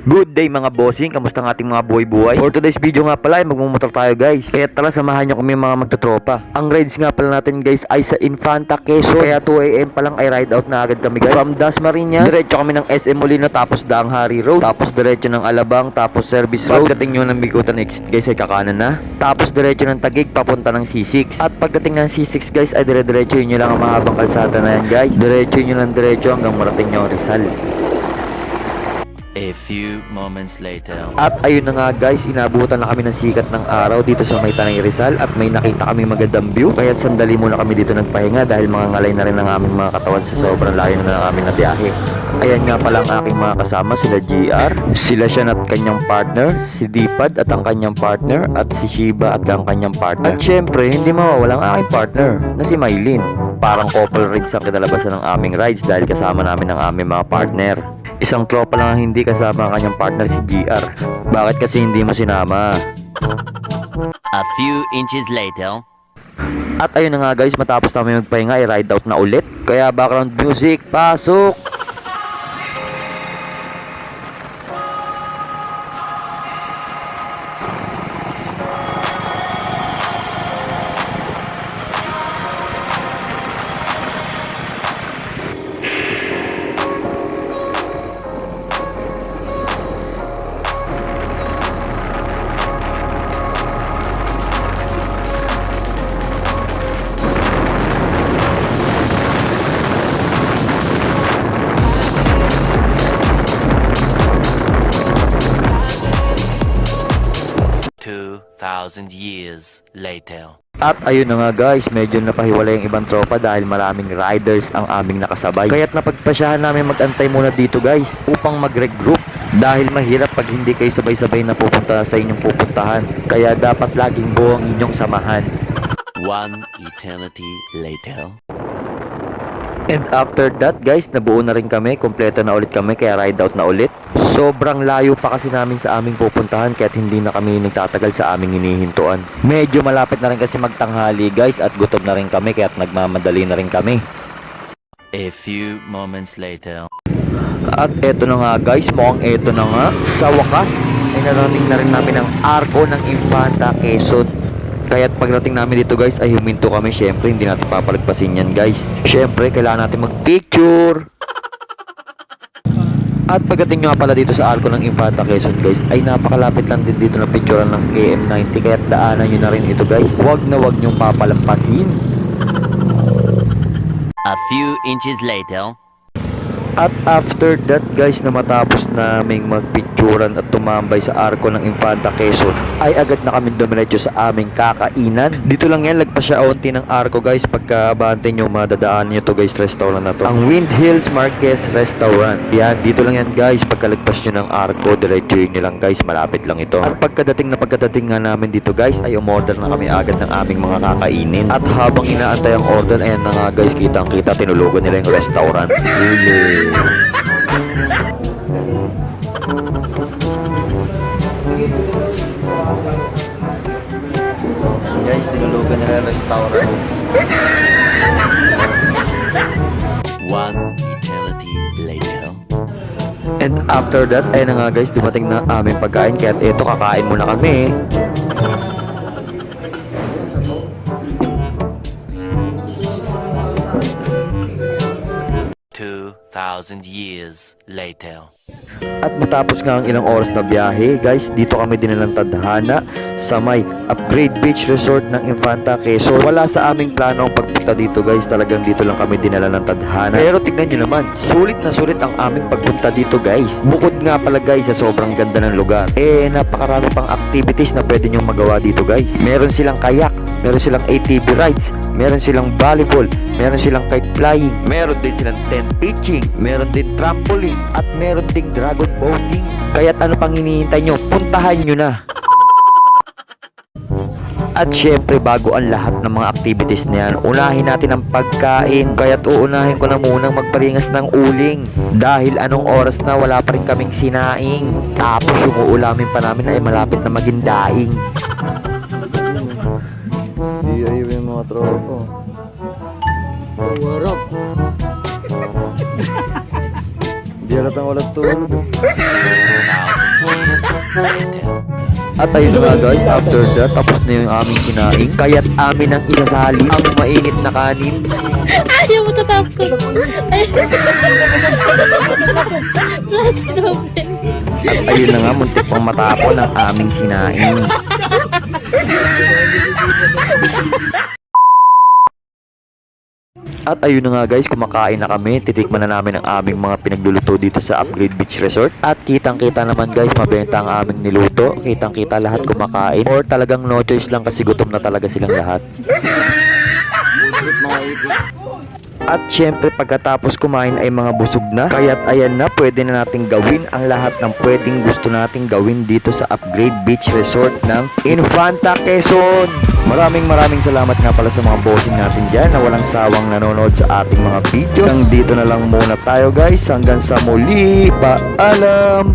Good day mga bossing, kamusta ang ating mga buhay-buhay? For today's video nga pala ay magmumotor tayo guys. Kaya tara samahan nyo kami mga magtotropa. Ang rides nga pala natin guys ay sa Infanta, Quezon. Kaya 2 AM pa lang ay ride out na agad kami guys. From Dasmariñas, diretso kami ng SM Molino, tapos Daang Hari Road, tapos diretso ng Alabang, tapos Service Road. Pagdating nyo ng Bigutan exit guys ay kakanan na. Tapos diretso ng Taguig papunta ng C6. At pagdating ng C6 guys ay dire-diretso nyo lang ang mahabang kalsada na yan guys. Diretso nyo lang diretso hanggang marating nyo ang Rizal. A few moments later. At ayun na nga guys, inabutan na kami ng sikat ng araw dito sa may Tanay Rizal at may nakita kami magandang view. Kaya't sandali muna kami dito nagpahinga dahil mga ngalay na rin ang aming mga katawan sa sobrang layo na ng aming nabiyahe. Ayan nga pala ang aking mga kasama, sila GR, sila Sean at kanyang partner, si Dipad at ang kanyang partner, at si Shiba at ang kanyang partner. At syempre, hindi mawawala ang aking partner na si Mylene. Parang couple rigs ang kinalabasan ng aming rides dahil kasama namin ang aming mga partner. Isang tropa lang ang hindi kasama ang kanyang partner, si GR. Bakit kasi hindi mo sinama? A few inches later. At ayun na nga guys, matapos namin magpahinga ay ride out na ulit. Kaya background music, pasok! Thousand years later. At ayun na nga guys, medyo napahiwalay ang ibang tropa dahil maraming riders ang aming nakasabay. Kaya't napagpasyahan namin magantay muna dito guys upang mag-regroup dahil mahirap pag hindi kayo sabay-sabay na pupunta sa inyong pupuntahan. Kaya dapat laging buo ang inyong samahan. One eternity later. And after that guys, nabuo na rin kami, kompleto na ulit kami, kaya ride out na ulit. Sobrang layo pa kasi namin sa aming pupuntahan kaya't hindi na kami nagtatagal sa aming hinihintuan. Medyo malapit na rin kasi magtanghali guys at gutom na rin kami kaya't nagmamadali na rin kami. A few moments later. At eto na nga guys, mukhang eto na nga. Sa wakas ay narating na rin namin ang arko ng Infanta, Quezon. Kaya't pagdating namin dito guys ay huminto kami. Syempre hindi natin papalagpasin yan guys. Syempre kailangan natin magpicture. At pagdating nga pala dito sa arko ng Infanta, Quezon guys ay napakalapit lang din dito na picturean ng KM90. Kaya't daanan nyo na rin ito guys. Huwag na huwag nyong papalampasin. A few inches later. At after that guys na matapos naming magpicturan at tumambay sa arko ng Infanta, Quezon ay agad na kami dumiretso sa aming kakainan. Dito lang yan, lagpas siya onti ng arko guys. Pagkabante nyo, madadaan nyo to guys, restaurant na to, ang Wind Hills Marquez Restaurant. Yan, dito lang yan guys. Pagkalagpas nyo ng arko, diretso nyo lang guys, malapit lang ito. At pagkadating nga namin dito guys ay umorder na kami agad ng aming mga kakainin. At habang inaantay ang order, ayan na nga guys, kitang kita tinulugan nila yung restaurant. Guys, tinulugan nila yung restaurant. One eternity later. And after that, ayun na nga guys, dumating na aming pagkain. Kaya eto, kakain muna kami. 2,000 years later. At matapos nga ang ilang oras na biyahe, guys, dito kami dinalang tadhana sa may Upgrade Beach Resort ng Infanta, Quezon. Wala sa aming plano ang pagpunta dito guys, talagang dito lang kami dinala ng tadhana. Pero tignan nyo naman, sulit na sulit ang aming pagpunta dito guys. Bukod nga pala guys sa sobrang ganda ng lugar, napakarami pang activities na pwede nyo magawa dito guys. Meron silang kayak, meron silang ATV rides, meron silang volleyball, meron silang kite flying, meron din silang tent pitching, meron din trampoline, at meron ding dragon boating. Kaya't ano pang hinihintay nyo, puntahan nyo na. At syempre bago ang lahat ng mga activities na yan, unahin natin ang pagkain. Kaya't uunahin ko na munang magparingas ng uling dahil anong oras na wala pa rin kaming sinaing. Tapos yung uulamin pa namin ay malapit na maging daing. Ayaw yung mga tropa. Warap. Di halatang walang tulog. later. At ayun na nga guys, after that, tapos na yung aming kinain. Kaya't amin ang isasali ang mainit na kanin. Ayaw mo tatapos. Plato doble. At ayun na nga, muntik pang matapon ang aming sinain. At ayun na nga guys, kumakain na kami. Titikman na namin ang aming mga pinagluluto dito sa Upgrade Beach Resort. At kitang-kita naman guys, mabenta ang aming niluto. Kitang-kita lahat kumakain. Or talagang no choice lang kasi gutom na talaga silang lahat. At syempre pagkatapos kumain ay mga busog na. Kaya't ayan na, pwede na nating gawin ang lahat ng pwedeng gusto nating gawin dito sa Upgrade Beach Resort ng Infanta Quezon. Maraming salamat nga pala sa mga bossing natin dyan na walang sawang nanonood sa ating mga video. Hanggang dito na lang muna tayo guys. Hanggang sa muli. Paalam!